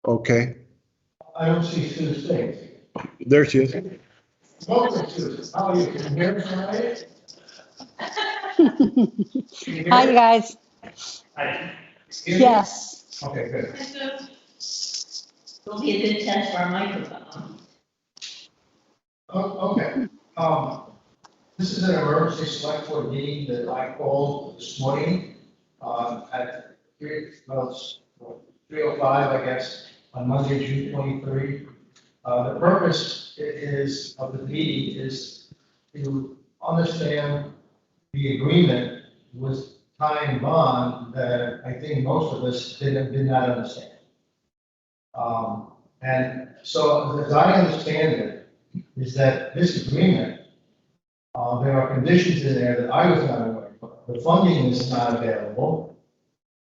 Okay, I don't see Sue's face. there she is. Welcome, Sue. How are you? Can you hear me all right? Can you hear Hi, me? guys. Hi. Excuse me? Yes. Okay, good. Will be a good test for our microphone. Okay. This is an emergency select board meeting that I called this morning, at 3:05, I guess, on Monday, June 23. The purpose of the meeting is to understand the agreement with Ty and Bond that I think most of us did not understand. And so as I understand it, is that this agreement, there are conditions in there that I was not aware of. The funding is not available.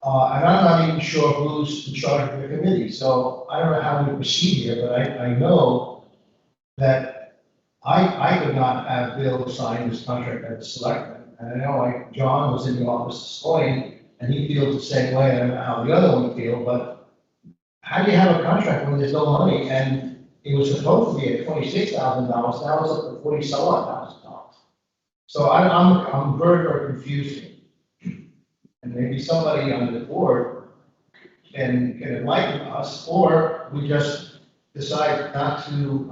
And I'm not even sure who's in charge of the committee, so I don't know how we proceed here, but I know that I could not have Bill sign this contract as a selectman. And I know like John was in the office this morning, and he feels the same way, I don't know how the other one feel, but how do you have a contract when there's no money? And it was supposed to be at $26,000, now it's up to $47,000. So I'm very, very confused here. And maybe somebody on the board can enlighten us, or we just decide not to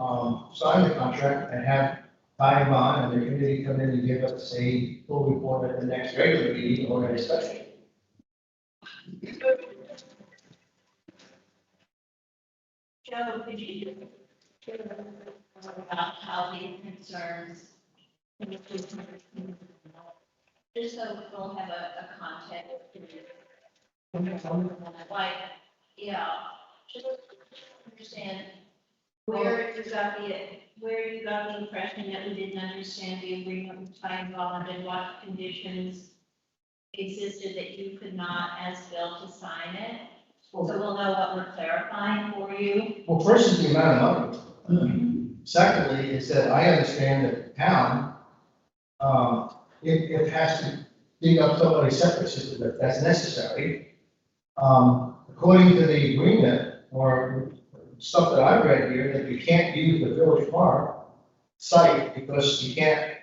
sign the contract and have Ty Bond and the committee come in and give us a full report at the next regular meeting or a special meeting. Joe, could you just about how the concerns, just so we'll have a context. Like, yeah, just understand where you got the impression that we didn't understand the agreement with Time Bond and what conditions existed that you could not ask Bill to sign it. So we'll know what we're clarifying for you. Well, first is the amount of money. Secondly, is that I understand that the town, it has to dig up somebody's septic system if that's necessary. According to the agreement or stuff that I've read here, that you can't use the Village Park site because you can't,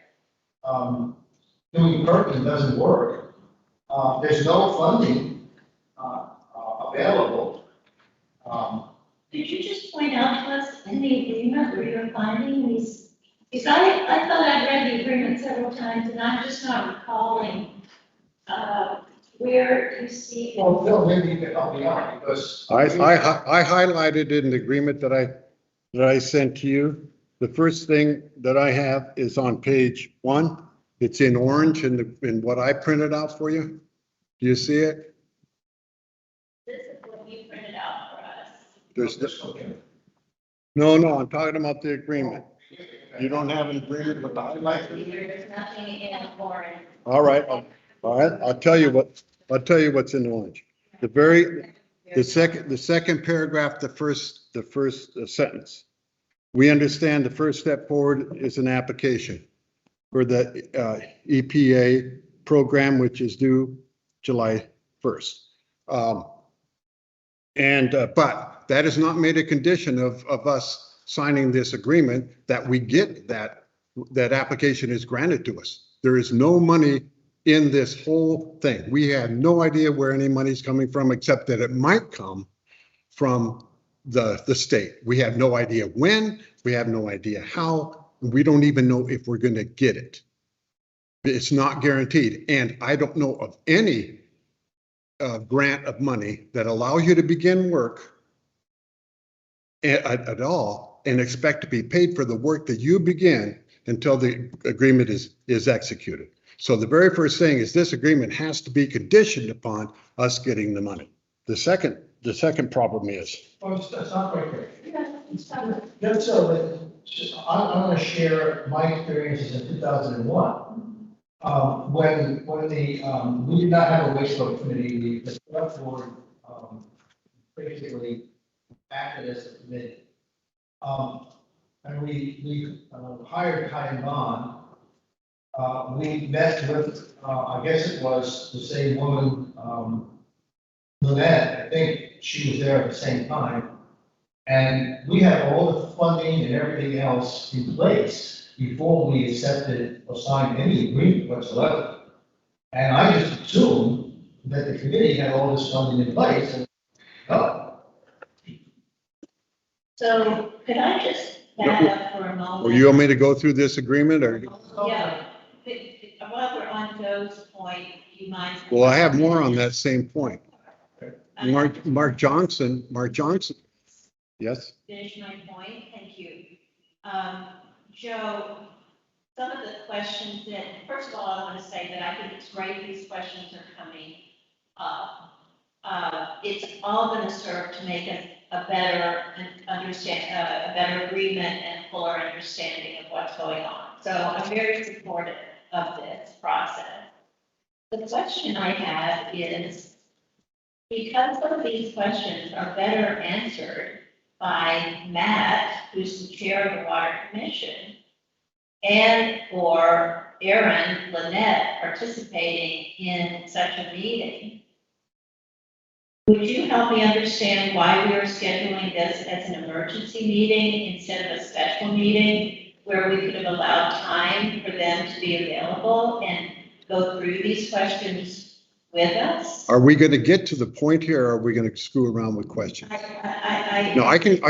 doing Perkins doesn't work. There's no funding, available. Could you just point out to us in the agreement where you're finding these? Because I thought I'd read the agreement several times and I'm just not recalling, where you see. Well, Bill, maybe you can help me out because. I highlighted in the agreement that I sent to you. The first thing that I have is on page 1. It's in orange in what I printed out for you. Do you see it? This is what you printed out for us. There's no, I'm talking about the agreement. You don't have an agreement with the highlight? There's nothing in orange. All right, I'll tell you what's in orange. The second paragraph, the first sentence. We understand the first step forward is an application for the EPA program, which is due July 1st. But that is not made a condition of us signing this agreement that we get that application is granted to us. There is no money in this whole thing. We have no idea where any money's coming from, except that it might come from the state. We have no idea when, we have no idea how, we don't even know if we're going to get it. It's not guaranteed. And I don't know of any grant of money that allows you to begin work at all and expect to be paid for the work that you begin until the agreement is executed. So the very first thing is this agreement has to be conditioned upon us getting the money. The second problem is. Oh, it's not right there. Just so that, I'm going to share my experiences in 2001. When we did not have a wastewater committee, the select board basically acted as a committee. And we hired Ty and Bond. We met with, I guess it was the same woman, Lynette, I think she was there at the same time. And we had all the funding and everything else in place before we accepted or signed any agreement whatsoever. And I just assumed that the committee had all this funding in place and, oh, So could I just back up for a moment? Well, you want me to go through this agreement or? Yeah, while we're on Joe's point, do you mind? Well, I have more on that same point. Mark Johnson, yes? Finish my point, thank you. Joe, some of the questions that, first of all, I want to say that I think it's great these questions are coming up. It's all going to serve to make us a better a better agreement and fuller understanding of what's going on. So I'm very supportive of this process. The question I have is, because some of these questions are better answered by Matt, who's the chair of the Water Commission, and or Aaron Lynette participating in such a meeting, would you help me understand why we are scheduling this as an emergency meeting instead of a special meeting where we could have allowed time for them to be available and go through these questions with us? Are we going to get to the point here or are we going to screw around with questions? No, I can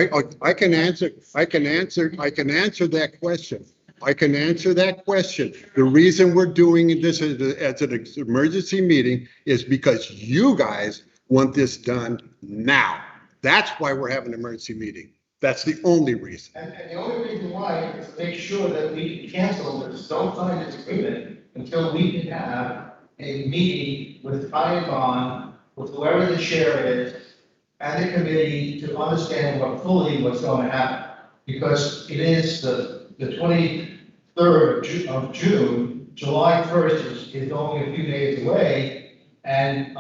answer that question. I can answer that question. The reason we're doing this as an emergency meeting is because you guys want this done now. That's why we're having an emergency meeting. That's the only reason. and the only reason why is to make sure that we cancel this, don't sign this agreement until we can have a meeting with Ty and Bond, with whoever the chair is, and the committee to understand what's going to happen. Because it is the 23rd of June, July 1st is only a few days away. And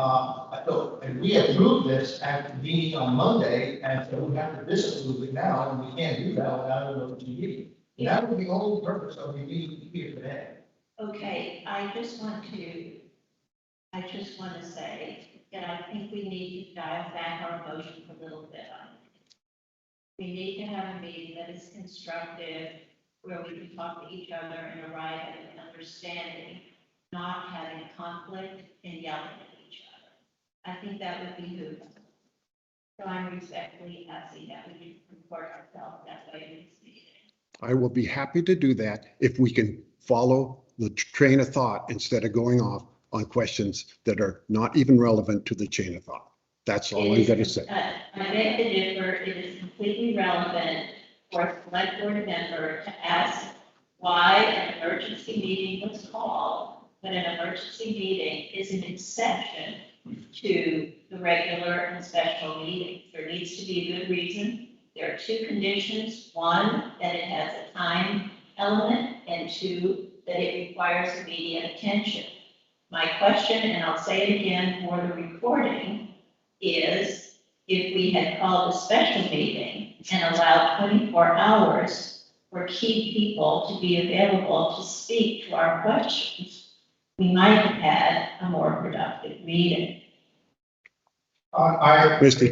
and we approved this at the meeting on Monday, and so we have to disapprove it now, and we can't do that without an open meeting. And that was the only purpose of the meeting here today. Okay, I just want to say that I think we need to dial back our emotions a little bit on it. We need to have a meeting that is constructive, where we can talk to each other and arrive at an understanding, not having conflict and yelling at each other. I think that would behoove us. So I'm respectfully asking that we comport ourselves that way in this meeting. I will be happy to do that if we can follow the train of thought instead of going off on questions that are not even relevant to the chain of thought. That's all I'm going to say. I beg to differ. It is completely relevant for a select board member to ask why an emergency meeting was called, but an emergency meeting is an exception to the regular and special meetings. There needs to be a good reason. There are two conditions. One, that it has a time element, and two, that it requires immediate attention. My question, and I'll say it again for the recording, is if we had called a special meeting and allowed 24 hours for key people to be available to speak to our questions, we might have had a more productive meeting. Mr.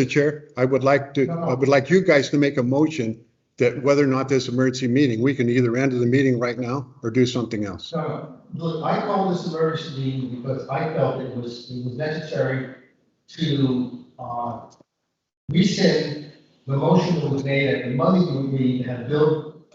Chair, I would like you guys to make a motion that whether or not this emergency meeting, we can either end the meeting right now or do something else. So, look, I called this emergency meeting because I felt it was necessary to rescind the motion that was made at the Monday meeting and Bill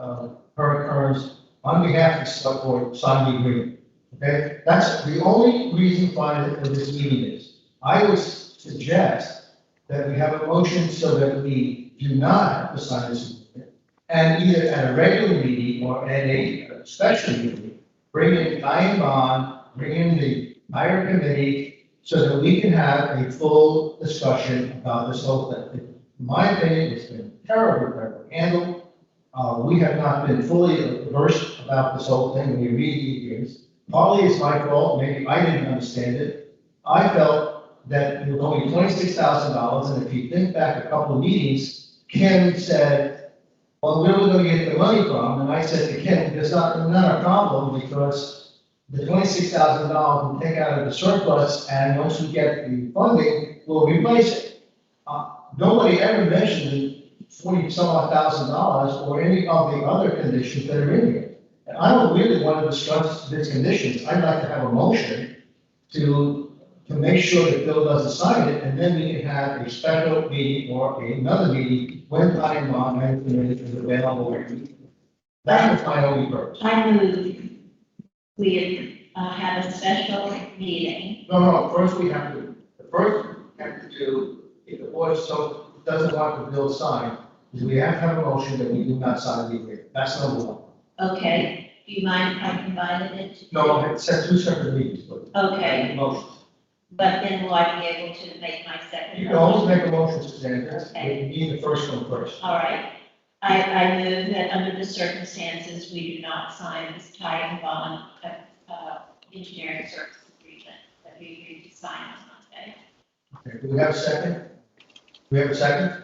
Kearns on behalf of the select board sign the agreement. Okay, that's the only reason why this meeting is. I would suggest that we have a motion so that we do not have to sign this agreement, and either at a regular meeting or at a special meeting, bring in Ty and Bond, bring in the higher committee, so that we can have a full discussion about this whole thing. In my opinion, it's been terribly handled. We have not been fully versed about this whole thing when we read the agreements. Partly it's my fault, maybe I didn't understand it. I felt that it was only $26,000, and if you think back a couple of meetings, Ken said, well, where are we going to get the money from? And I said to Ken, there's not a problem, because the $26,000 we'll take out of the surplus, and once we get the funding, we'll replace it. nobody ever mentioned $40-some-odd thousand or any of the other conditions that are in here. And I don't really want to discuss these conditions. I'd like to have a motion to make sure that Bill doesn't sign it, and then we can have a special meeting or another meeting when time on is available. That is my only purpose. I move we have a special meeting. No, first we have to do, if the board so doesn't want the bill signed, is we have to have a motion that we do not sign the agreement. That's number one. Okay, do you mind if I combine it? No, it's set two separate meetings, but. Okay. Motions. But then will I be able to make my second? You can always make a motion, Suzanne, Okay. you need the first one first. All right. I move that under the circumstances, we do not sign this tie and bond, engineering service agreement that we agreed to sign on Monday. Okay, do we have a second? We have a second?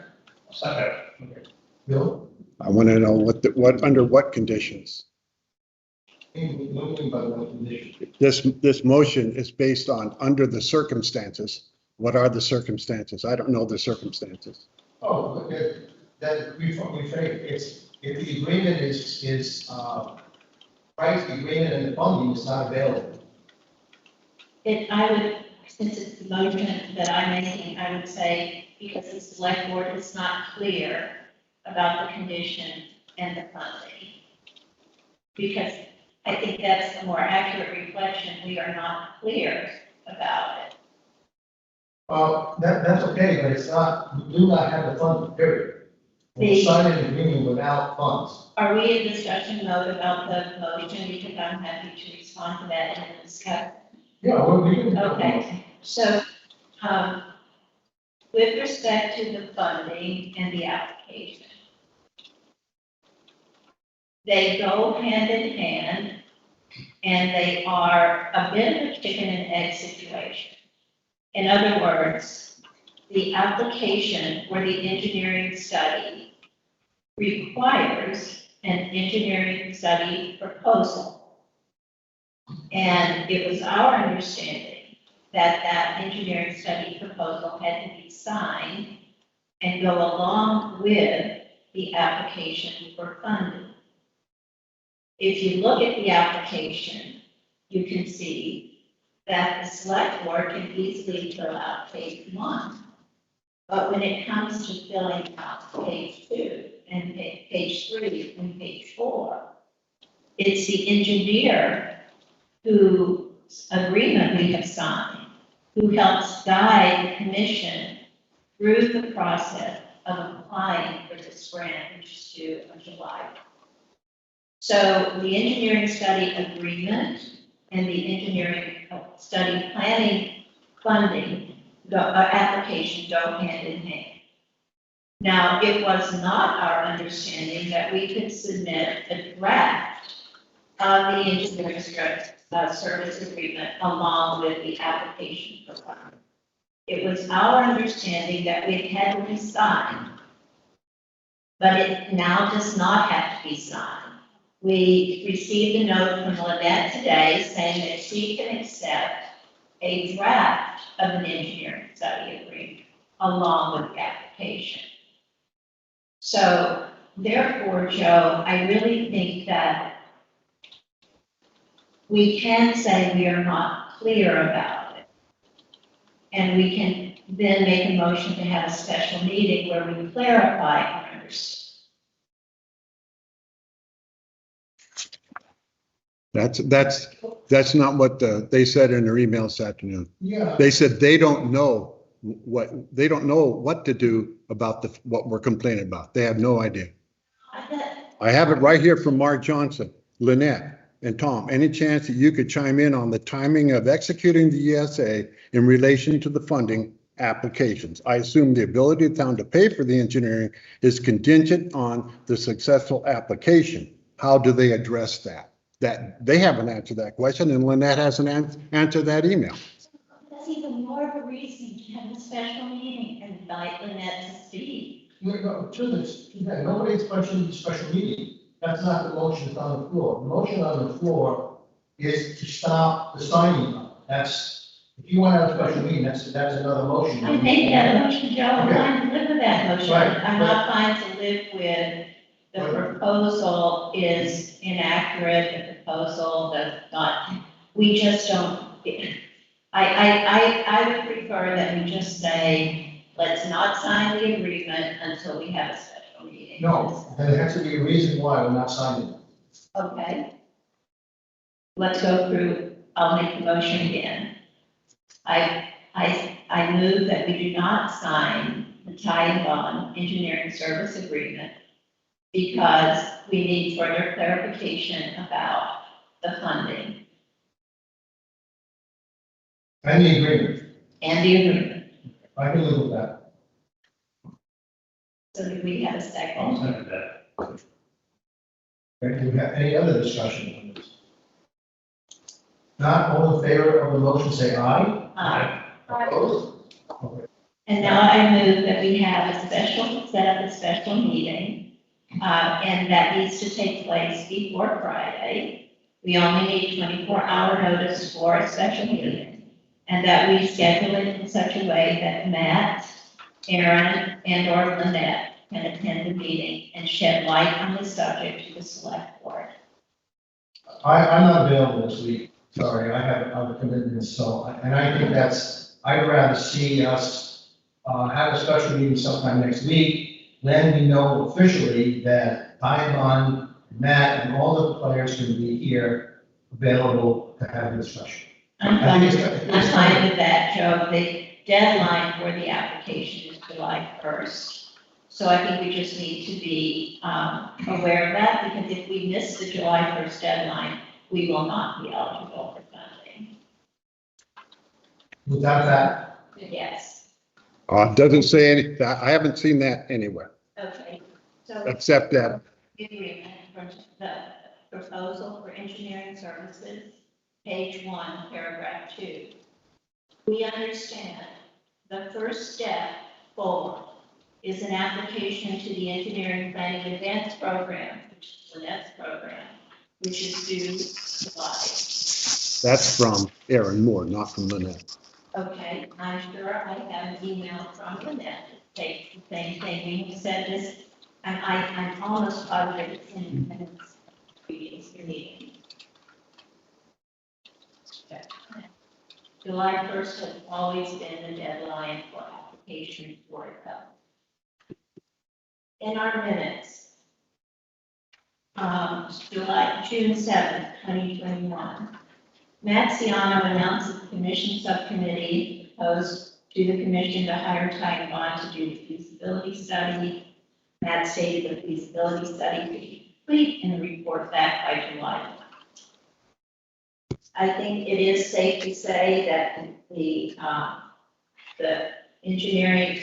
Second. Okay. Bill? I want to know under what conditions? Moving by one condition. This motion is based on under the circumstances. What are the circumstances? I don't know the circumstances. Oh, okay, that we say it's, if the agreement is price, the agreement and the funding is not available. I would, since it's the motion that I'm making, I would say, because the select board is not clear about the condition and the funding. Because I think that's a more accurate reflection. We are not clear about it. That's okay, but it's not, we do not have the funding, period. We sign an agreement without funds. Are we in discussion mode about the motion? Because I'm happy to respond to that and discuss. Yeah, well, we can. Okay, so, with respect to the funding and the application, they go hand in hand, and they are a bit of a chicken and egg situation. In other words, the application for the engineering study requires an engineering study proposal. And it was our understanding that engineering study proposal had to be signed and go along with the application for funding. If you look at the application, you can see that the select board can easily fill out page 1. But when it comes to filling out page 2 and page 3 and page 4, it's the engineer whose agreement we have signed, who helps guide the commission through the process of applying for this grant, which is due in July. So the engineering study agreement and the engineering study planning funding application go hand in hand. Now, it was not our understanding that we could submit a draft of the engineering service agreement along with the application for funding. It was our understanding that it had to be signed, but it now does not have to be signed. We received a note from Lynette today saying that she can accept a draft of an engineering study agreement along with the application. So therefore, Joe, I really think that we can say we are not clear about it. And we can then make a motion to have a special meeting where we clarify our understanding. That's not what they said in their email this afternoon. Yeah. They said they don't know what to do about what we're complaining about. They have no idea. I have it right here from Mark Johnson, Lynette, and Tom. Any chance that you could chime in on the timing of executing the ESA in relation to the funding applications? I assume the ability of the town to pay for the engineering is contingent on the successful application. How do they address that? That they haven't answered that question, and Lynette hasn't answered that email. That's even more of a reason to have a special meeting and invite Lynette to speak. Nobody's questioning the special meeting. That's not the motion that's on the floor. The motion on the floor is to stop the signing. That's If you want to have a special meeting, that's another motion. I made that motion, Joe, I'm Okay. fine to live with that motion. Right, I'm not fine to live with the Right. proposal is inaccurate, the proposal does not, we just don't, I would prefer that we just say, let's not sign the agreement until we have a special meeting. No, there has to be a reason why we're not signing it. Okay. Let's go through, I'll make the motion again. I move that we do not sign the tie and bond engineering service agreement because we need further clarification about the funding And the agreement, and the agreement. I can live with that. So do we have a I'll second? second that. Okay, do we have any other discussion on this? Not all in favor of the motion, say aye. Opposed? Okay. And now I move that we have a special, set up a special meeting, and that needs to take place before Friday. We only need 24-hour notice for a special meeting, and that we schedule it in such a way that Matt, Aaron, and/or Lynette can attend the meeting and shed light on the subject to the select board. I'm not available this week, sorry, I have other commitments, so, and I think I'd rather see us have a special meeting sometime next week, then we know officially that Ivan, Matt, and all the players can be here available to have a discussion. I'm I fine, think it's- I'm fine with that, Joe. The deadline for the application is July 1st. So I think we just need to be aware of that, because if we miss the July 1st deadline, we will not be eligible for funding. Without that, Yes, It doesn't say any, I haven't seen that anywhere, okay. So except that, the agreement from the proposal for engineering services, page 1, paragraph 2. We understand the first step forward is an application to the Engineering Planning Advanced Program, which is Lynette's program, which is due July. that's from Aaron Moore, not from Lynette. Okay, I'm sure I have an email from Lynette that states the same thing. We have said this, and I'm almost positive it's in the minutes of previous meeting. July 1st has always been the deadline for application for it. In our minutes, June 7th, 2021, Matt Ciano announced that the commission subcommittee proposed to the commission to hire Ty and Bond to do the feasibility study. Matt stated the feasibility study would be complete and report back by July 1. I think it is safe to say that the engineering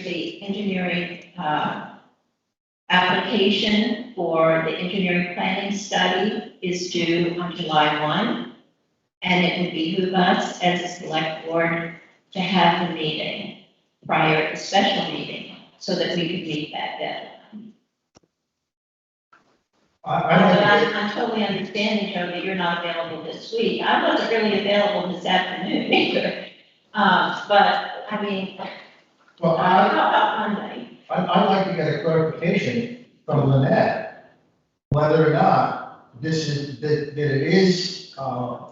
application for the engineering planning study is due on July 1. And it would behoove us as a select board to have the meeting prior to the special meeting so that we could meet that deadline. I'm totally understanding, Joe, that you're not available this week. I wasn't really available this afternoon either. But I mean, well, how about Monday? I'd like to get a clarification from Lynette, whether or not this is, that it is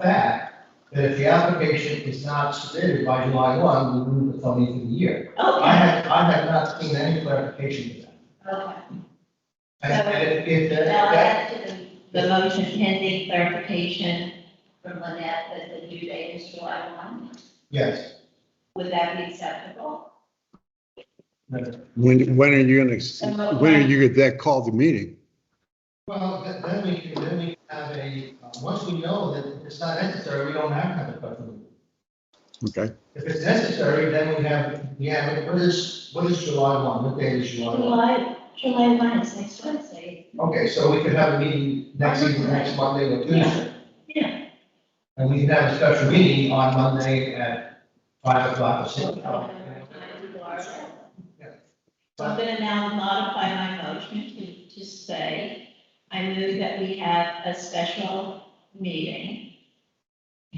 fact that if the application is not submitted by July 1, we lose the funding for the year. Okay, I have not seen any clarification of that. okay. And if I'll that, add to the motion pending clarification from Lynette that the due date is July 1. yes. Would that be acceptable? When are you gonna then call the meeting? Well, then we can have once we know that it's not necessary, we don't have to have a special meeting. Okay, If it's necessary, then we have, what is July 1? What day is July 1? July 1 is next Wednesday. Okay, so we could have a meeting either next Monday or Tuesday. Yeah. And we can have a special meeting on Monday at 5 o'clock or 6 So o'clock. I'm going to now modify my motion to say, I move that we have a special meeting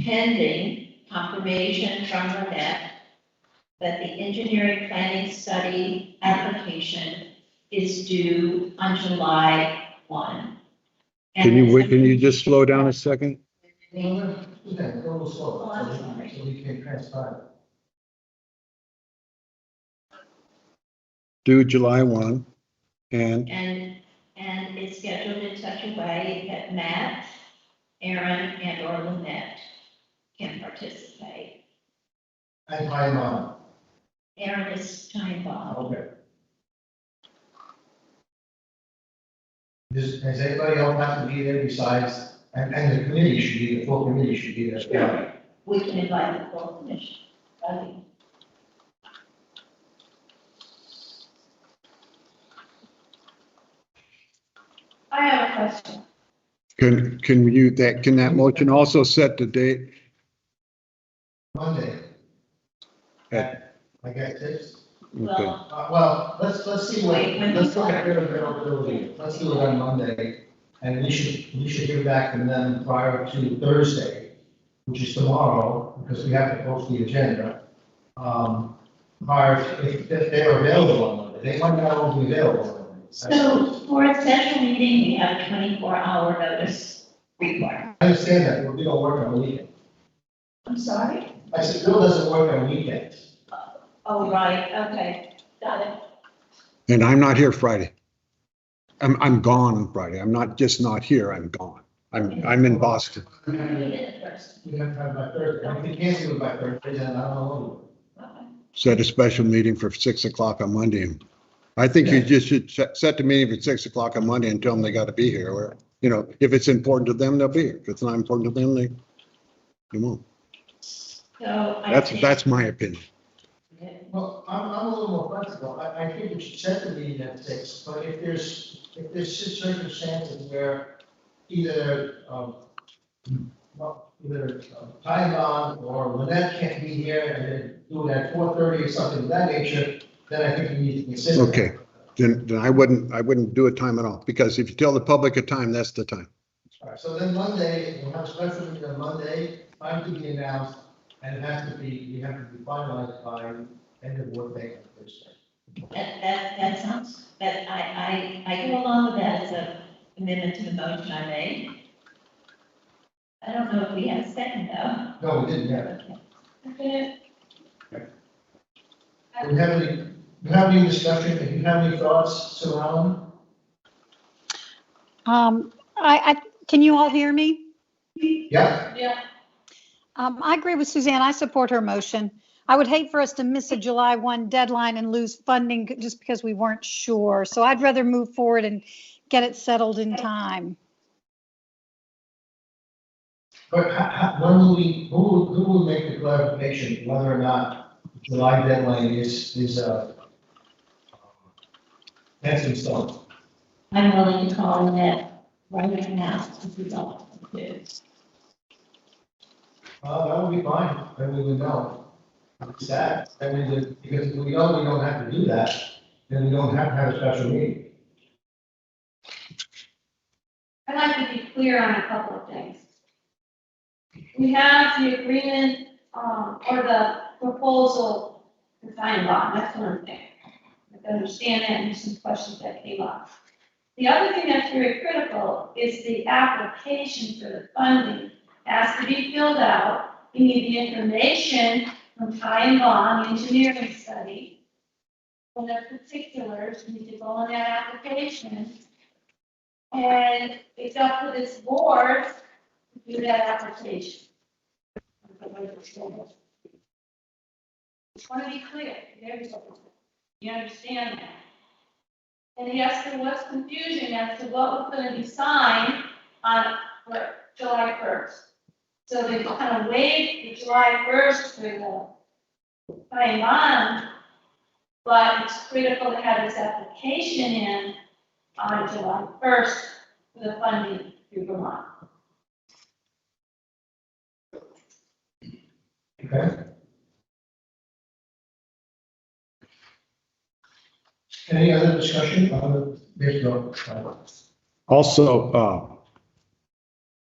pending confirmation from Lynette that the engineering planning study application is due on July 1. Can you wait, can you just slow down a second? Okay, go a little slow, Oh, I'm sorry. so we can transpire. Due July 1, and And it's scheduled in such a way that Matt, Aaron, and or Lynette can participate. And time on, Aaron is time bound. okay. Does anybody else have to be there besides, and the committee should be, the full committee should be there? Yeah. We can invite the full commission. I have a question. can that motion also set the date? Monday, At- I guess it's, Okay, Well, let's see what, Wait, when let's you look at their start. availability. Let's do it on Monday. And we should hear back from them prior to Thursday, which is tomorrow, because we have to post the agenda. Prior, if they're available on Monday, they might not all be available on Monday. so for a special meeting, we have a 24-hour notice required. I understand that, but we don't work on the weekend. I'm sorry? I said, Bill doesn't work on weekends. Oh, right, okay, got it. and I'm not here Friday. I'm gone on Friday. I'm not just not here, I'm gone. I'm in Boston. We did it first. We have to have by Thursday. If we can't do it by Thursday, then I don't know. Okay. Set a special meeting for 6 o'clock on Monday. I think you just should set the meeting for 6 o'clock on Monday and tell them they got to be here, or, if it's important to them, they'll be here. If it's not important to them, they won't. So I That's, think- that's my opinion. Well, I'm a little more flexible. I think we should set the meeting at 6, but if there's circumstances where either, time on or Lynette can't be here and then do it at 4:30 or something of that nature, then I think we need to consider. Okay. Then I wouldn't do a time at all, because if you tell the public a time, that's the time. All right, so then Monday, we'll have a special meeting on Monday, time to be announced, and it has to be, we have to be finalized by end of workday on Thursday. That sounds, I go along with that as a amendment to the motion I made. I don't know if we have a second though. No, we didn't have it. Okay. Do you have any discussion, do you have any thoughts surrounding? Can you all hear me? Yeah, Yeah. I agree with Suzanne. I support her motion. I would hate for us to miss a July 1 deadline and lose funding just because we weren't sure. So I'd rather move forward and get it settled in time. but when will who will make the clarification whether or not July deadline is that's in stone? I'm willing to call that right now, if we don't do. That would be fine, then we would know. It's sad, then we would, because if we know we don't have to do that, then we don't have to have a special meeting. I'd like to be clear on a couple of things. We have the agreement, or the proposal to sign bond, that's one thing. I can understand that, and there's some questions that came up. The other thing that's very critical is the application for the funding has to be filled out. You need the information from Ty and Bond engineering study. For the particulars, you need to go on that application. And it's up to this board to do that application. Just want to be clear, you understand that? And yes, there was confusion as to what was going to be signed on July 1st. So they kind of waived the July 1st for the claim bond, but it's critical to have this application in on July 1st for the funding through Vermont. Okay? Any other discussion on the, there's no. Also,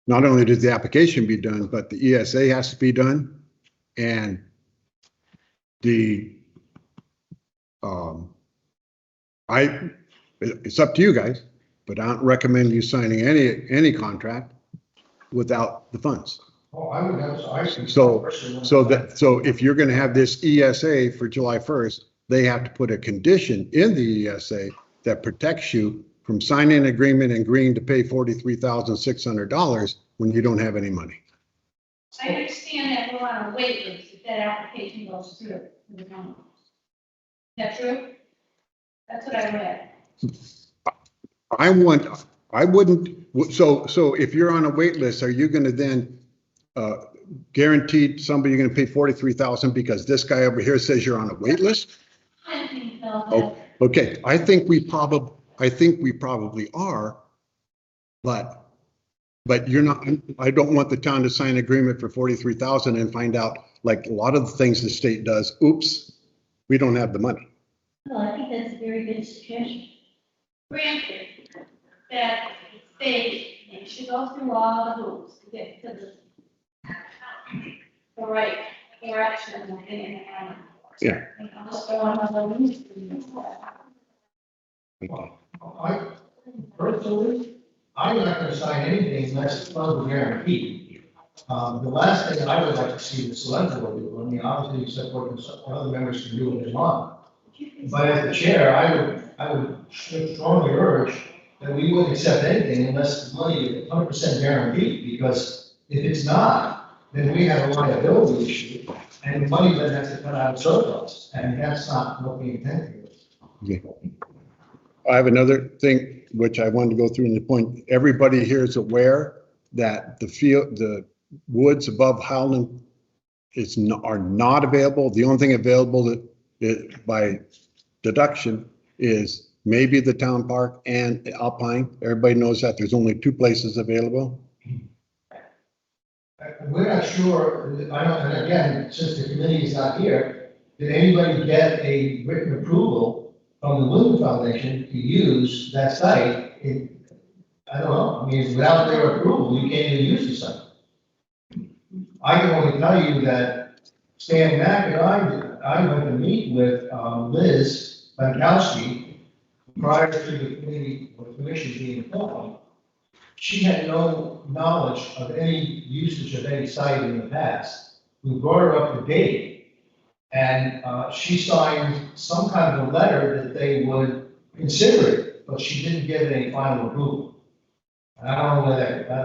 not only does the application be done, but the ESA has to be done. And the, it's up to you guys, but I don't recommend you signing any contract without the funds. Oh, I would have, So if you're gonna have this ESA for July 1st, they have to put a condition in the ESA that protects you from signing an agreement and agreeing to pay $43,600 when you don't have any money. I understand that we're on a wait list if that application goes through. Is that true? That's what I read. I wouldn't, so if you're on a wait list, are you gonna then, guarantee somebody you're gonna pay 43,000 because this guy over here says you're on a wait list? I think so. Oh, okay, I think we probably are, but you're not, I don't want the town to sign an agreement for 43,000 and find out, like a lot of the things the state does, oops, we don't have the money. Well, I think that's a very good suggestion. Granted, that they should go through all the hoops to get to the right direction and the Yeah. I, personally, I'm not gonna sign anything unless it's funds are guaranteed. The last thing I would like to see the select board do, I mean, obviously, except what other members can do what they want. But as the chair, I would strongly urge that we wouldn't accept anything unless the money is 100% guaranteed, because if it's not, then we have a liability issue, and the money then has to come out of surplus, and that's not what we intend to do. I have another thing which I wanted to go through in the point, everybody here is aware that the woods above Howland are not available. The only thing available that by deduction is maybe the town park and Alpine. Everybody knows that there's only two places available. We're not sure, I don't, and again, since the committee is not here, did anybody get a written approval from the Woodland Foundation to use that site? I don't know, I mean, without their approval, you can't even use the site. I can only tell you that Stan Mack and I went to meet with Liz Bankowski prior to the committee or commission being formed. She had no knowledge of any usage of any site in the past. We brought her up to date, and she signed some kind of a letter that they would consider it, but she didn't give any final approval. And I don't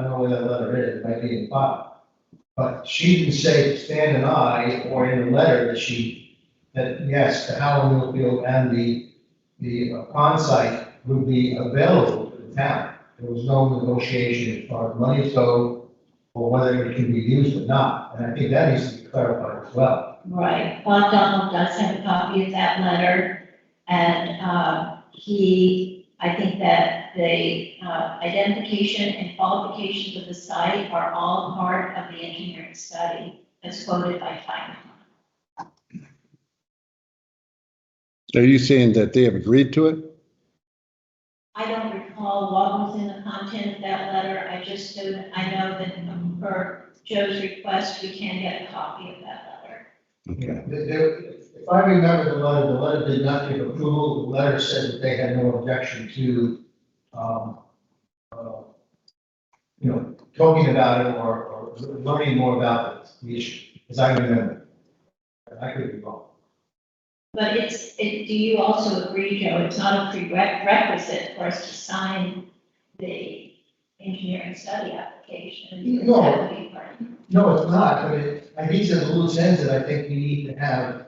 know where that letter is, it might be in the file. But she didn't say to Stan and I, or in the letter that yes, the Howland Millfield and the pond site would be available to the town. There was no negotiation as far as money go, or whether it can be used or not. And I think that needs to be clarified as well. Right, Bob Donald does have a copy of that letter, and I think that the identification and qualifications of the site are all part of the engineering study as quoted by Time. Are you saying that they have agreed to it? I don't recall what was in the content of that letter. I just know, I know that per Joe's request, we can get a copy of that letter. Okay. If I remember the letter did not give approval. The letter said that they had no objection to, talking about it or learning more about the issue, as I remember. I could be wrong. But do you also agree, Joe, it's not a prerequisite for us to sign the engineering study application? No. No, it's not, but these are the loose ends that I think we need to have.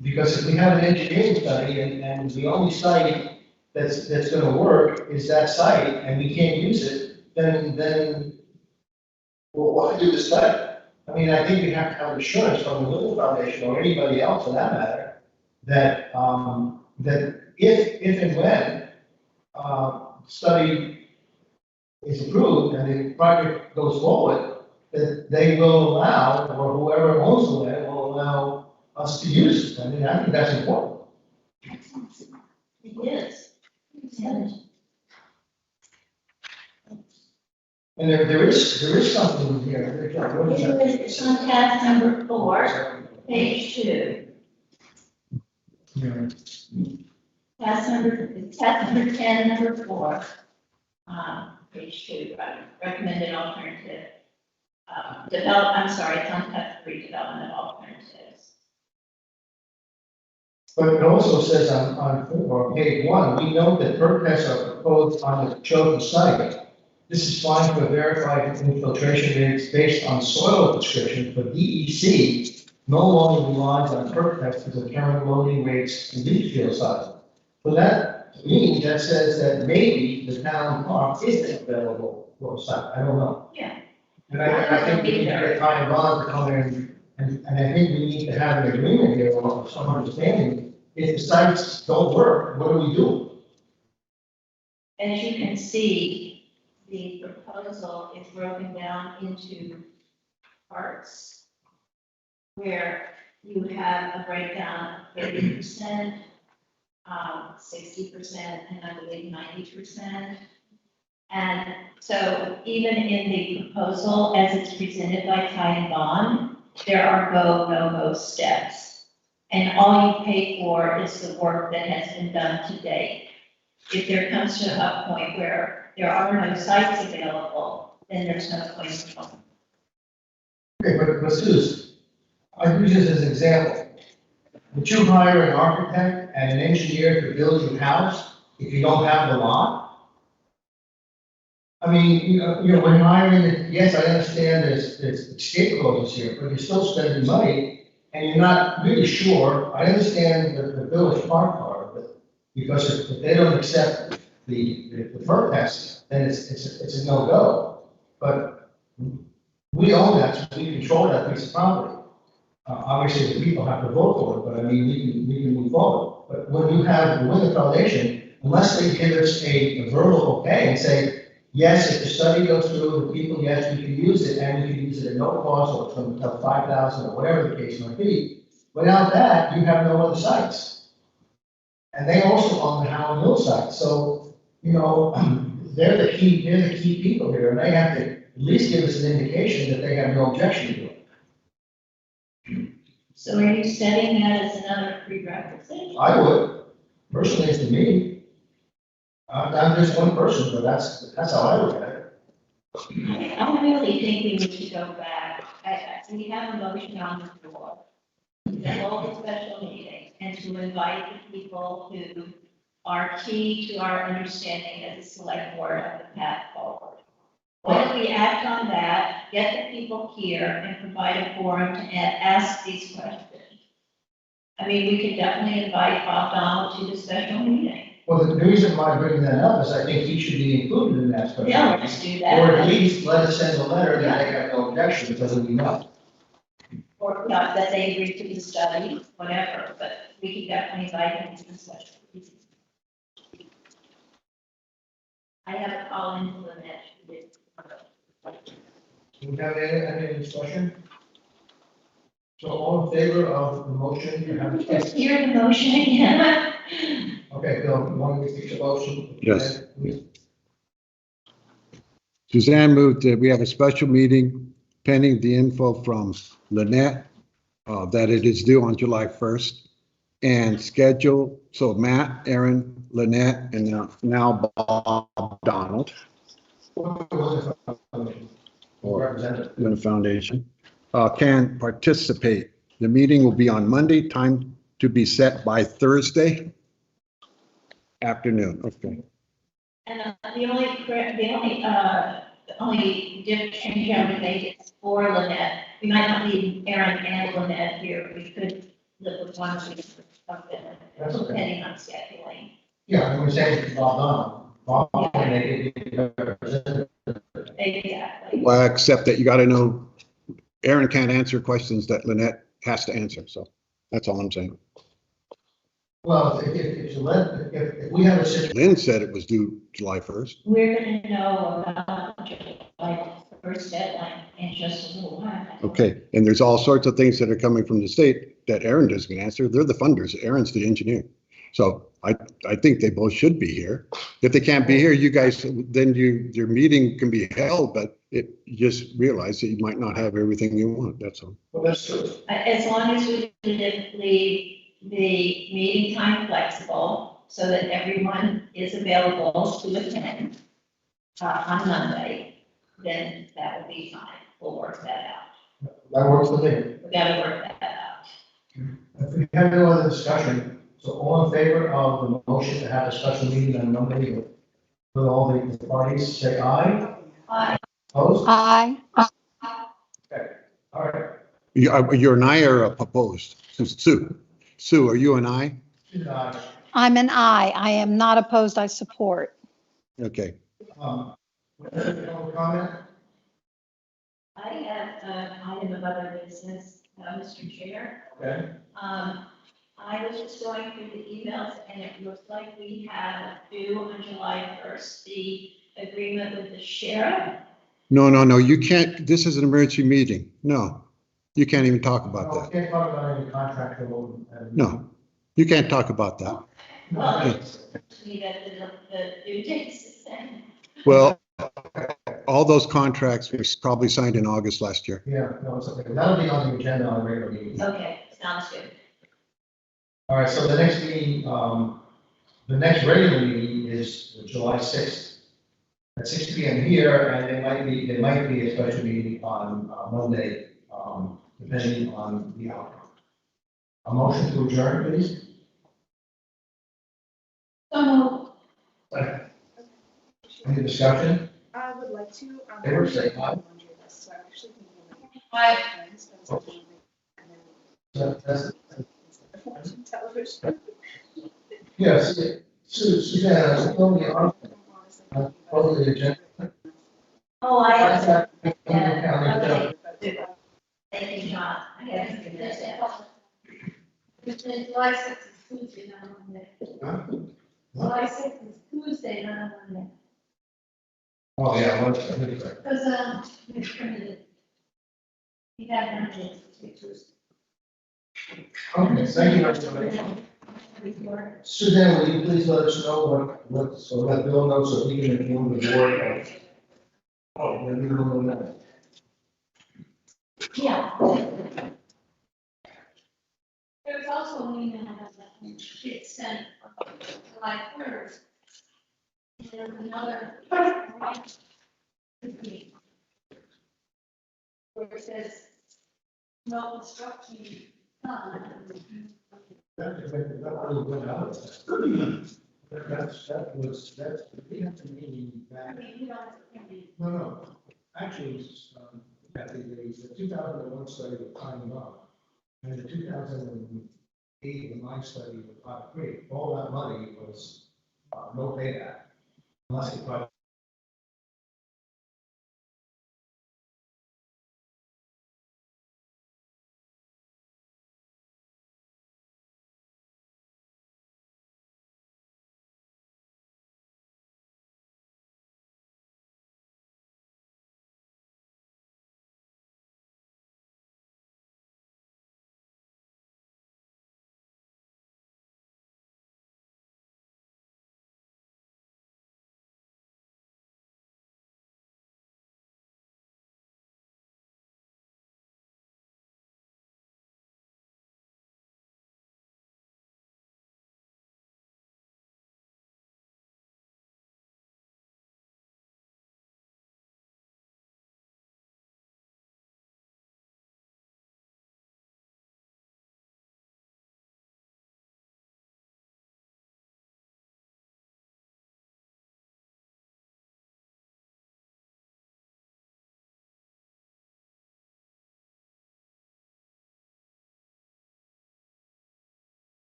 Because if we have an engineering study and the only site that's gonna work is that site and we can't use it, then well, why do the study? I mean, I think we have to have assurance from the Woodland Foundation or anybody else for that matter, that, that if and when, study is approved and the project goes forward, that they will allow, or whoever owns the land will allow us to use it. I mean, I think that's important. It is. And there is something here. What is that? It's on task number 4, page 2. Yeah. Task number 10, number 4, page 2, recommended alternative. It's on task 3, development alternatives. But it also says on page 1, we note that perk tests are proposed on the chosen site. This is fine for verified infiltration rates based on soil description, but DEC no longer relies on perk tests to determine loading rates and leach field size. So that, to me, that says that maybe the town park isn't available for a site. I don't know. Yeah. And I think we need to get Ty and Ron to come in, and I think we need to have an agreement here, or some understanding. If the sites don't work, what do we do? As you can see, the proposal is broken down into parts where you have a breakdown of 30%, 60%, and I believe 90%. And so even in the proposal, as it's presented by Ty and Bond, there are go, no-go steps. And all you pay for is the work that has been done to date. If there comes to a point where there are no sites available, then there's no point in going. Okay, but Suze, I use this as an example. Would you hire an architect and an engineer to build your house if you don't have the lot? I mean, when hiring, yes, I understand there's scapegoats here, but you're still spending money and you're not really sure. I understand the village park part of it, because if they don't accept the perk test, then it's a no-go. But we own that, so we control that piece of property. Obviously, the people have to vote for it, but I mean, we can move forward. But when you have the Winter Foundation, unless they give us a verbal okay and say, yes, if the study goes through, the people, yes, we can use it, and we can use it at no cost, or from 5,000, or whatever the case might be. Without that, you have no other sites. And they also own the Howard Mill site, so, they're the key people here, and they have to at least give us an indication that they have no objection to it. So are you setting that as another prerequisite? I would, personally, to me. I'm just one person, but that's how I look at it. I really think we need to go back. We have a motion on the floor to hold a special meeting and to invite the people who are key to our understanding as a select board of the path forward. Why don't we act on that, get the people here, and provide a forum to ask these questions? I mean, we could definitely invite Bob Donald to the special meeting. Well, the reason why I bring that up is I think he should be included in that special. Yeah, meeting. let's do that. Or at least let us send a letter that they have no objection, because it'll be enough. Or not that they agree to the study, whatever, but we can definitely invite them to the special meeting. I have a call into the net. Do we have any discussion? So all in favor of the motion? You have a Let's second? hear the motion again. Okay, Bill, want to fix the motion? Yes. Suzanne moved that we have a special meeting pending the info from Lynette, that it is due on July 1st, and schedule, so Matt, Aaron, Lynette, and now Bob Donald, or Representative. Winter Foundation, can participate. The meeting will be on Monday, time to be set by Thursday afternoon. Okay. And the only different change I would make is for Lynette. We might not need Aaron and Lynette here. We could live with one or two something, That's okay. depending on scheduling. Yeah, I'm saying it's Bob Donald. Bob can make it representative. Exactly. Well, except that you got to know, Aaron can't answer questions that Lynette has to answer. So that's all I'm saying. Well, if we have a situation. Lynn said it was due July 1st. We're gonna know about the first deadline in just a little while. Okay. And there's all sorts of things that are coming from the state that Aaron doesn't answer. They're the funders. Aaron's the engineer. So I think they both should be here. If they can't be here, you guys, then your meeting can be held, but you just realize that you might not have everything you want, that's all. Well, that's true. As long as we leave the meeting time flexible so that everyone is available to attend on Monday, then that will be fine. We'll work that out. That works for me. We gotta work that out. If we have no other discussion, so all in favor of the motion to have a special meeting on Monday with all the parties, say aye. Aye. Opposed? Aye. Okay, all right. You're an aye or opposed? Sue, are you an aye? Aye. I'm an aye. I am not opposed. I support. Okay. No comment? I have an item of other business, Mr. Chair. Okay. I was just going through the emails and it looks like we have due on July 1st, the agreement with the sheriff. No, you can't, this is an emergency meeting. No, you can't even talk about No, that. can't talk about any contract. No, you can't talk about that. Well, it's to me that the due date is then. Well, all those contracts were probably signed in August last year. Yeah, no, it's okay. That'll be on the agenda on the regular meeting. Okay, sounds good. All right, so the next meeting, the next regular meeting is July 6th at 6 p.m. here, and there might be a special meeting on Monday, depending on the outcome. A motion to adjourn, please. So, Any discussion? I would like to. They were saying aye. So I'm actually thinking of Aye. That's- television. Yes, Suzanne, I was only on the agenda. Oh, I, Okay. okay. Thank you, John. I guess that's it. July 6th is Tuesday, not Monday. July 6th is Tuesday, not Monday. Oh, yeah, what's Because, we printed it. We had Monday, Tuesday. Okay, thank you very much. Suzanne, will you please let us know so let Bill know so he can inform the board of. Oh, then we will know that. Yeah. There's also an email that she sent July 3rd. And there's another. Where it says, no instruction. That was, we have to meeting back. No, actually, the 2001 study of time up, and the 2008 and 9 study of Pot Creek, all that money was no payback. Unless the project